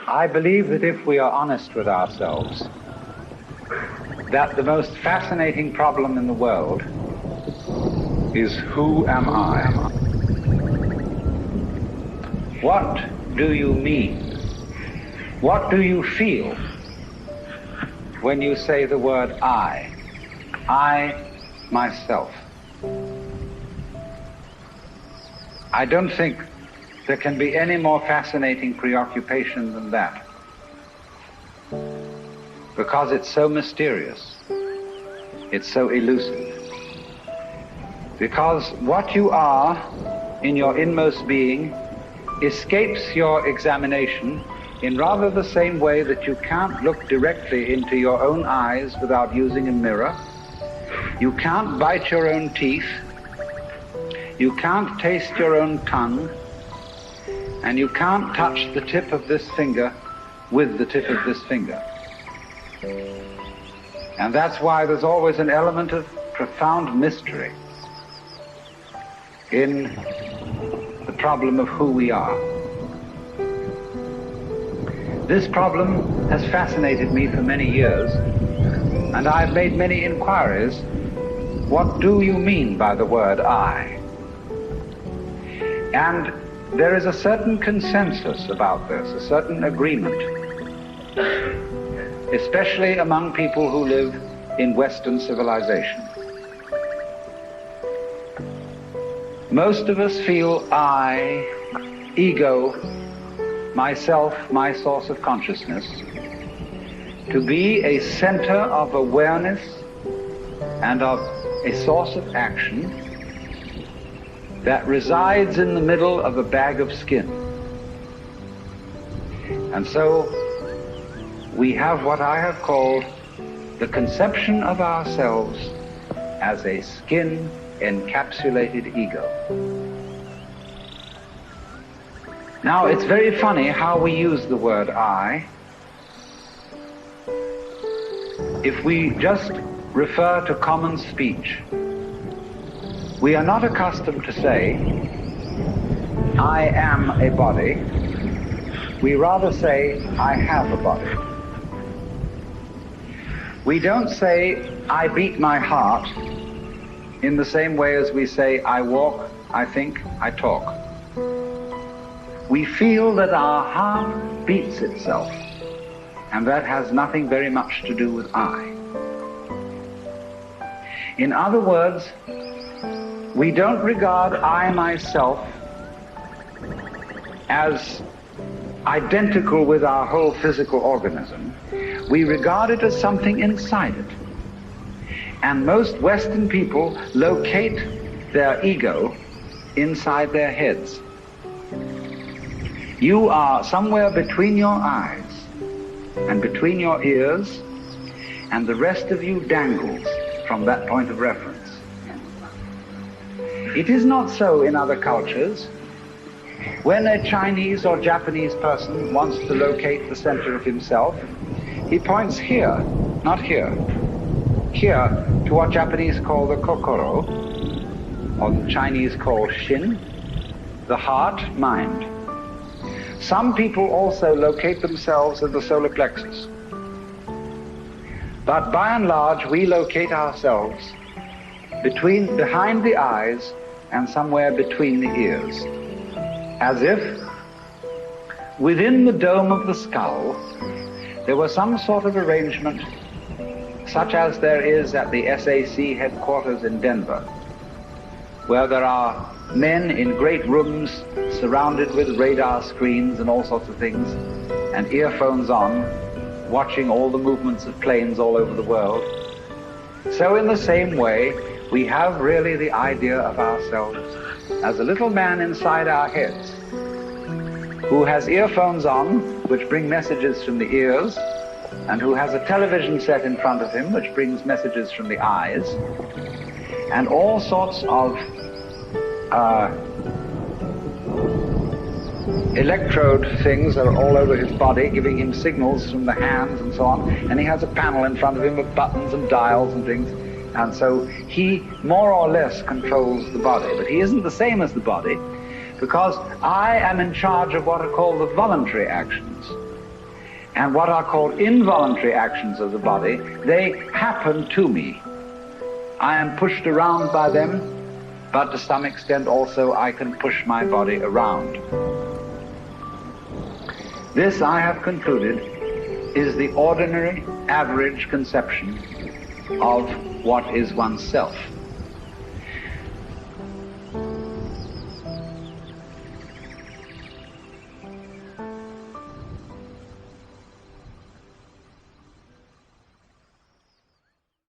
I believe that if we are honest with ourselves, that the most fascinating problem in the world is who am I? What do you mean? What do you feel when you say the word I? I, myself. I don't think there can be any more fascinating preoccupation than that, because it's so mysterious, it's so elusive. Because what you are in your inmost being escapes your examination in rather the same way that you can't look directly into your own eyes without using a mirror. You can't bite your own teeth. You can't taste your own tongue. And you can't touch the tip of this finger with the tip of this finger. And that's why there's always an element of profound mystery in the problem of who we are. This problem has fascinated me for many years, and I've made many inquiries. What do you mean by the word I? And there is a certain consensus about this, a certain agreement, especially among people who live in Western civilization. Most of us feel I, ego, myself, my source of consciousness, to be a center of awareness and of a source of action that resides in the middle of a bag of skin. And so we have what I have called the conception of ourselves as a skin-encapsulated ego. Now, it's very funny how we use the word I. If we just refer to common speech, we are not accustomed to say, I am a body. We rather say, I have a body. We don't say, I beat my heart, in the same way as we say, I walk, I think, I talk. We feel that our heart beats itself, and that has nothing very much to do with I. In other words, we don't regard I myself as identical with our whole physical organism. We regard it as something inside it. And most Western people locate their ego inside their heads. You are somewhere between your eyes and between your ears, and the rest of you dangles from that point of reference. It is not so in other cultures. When a Chinese or Japanese person wants to locate the center of himself, he points here, not here, here to what Japanese call the kokoro, or the Chinese call shin, the heart, mind. Some people also locate themselves in the solar plexus. But by and large, we locate ourselves behind the eyes and somewhere between the ears, as if within the dome of the skull there was some sort of arrangement such as there is at the SAC headquarters in Denver, where there are men in great rooms surrounded with radar screens and all sorts of things, and earphones on, watching all the movements of planes all over the world. So in the same way, we have really the idea of ourselves as a little man inside our heads who has earphones on which bring messages from the ears, and who has a television set in front of him which brings messages from the eyes, and all sorts of electrode things are all over his body, giving him signals from the hands and so on, and he has a panel in front of him with buttons and dials and things, and so he more or less controls the body. But he isn't the same as the body, because I am in charge of what are called the voluntary actions. and what are called involuntary actions of the body, they happen to me. I am pushed around by them, but to some extent also I can push my body around. This, I have concluded, is the ordinary, average conception of what is oneself.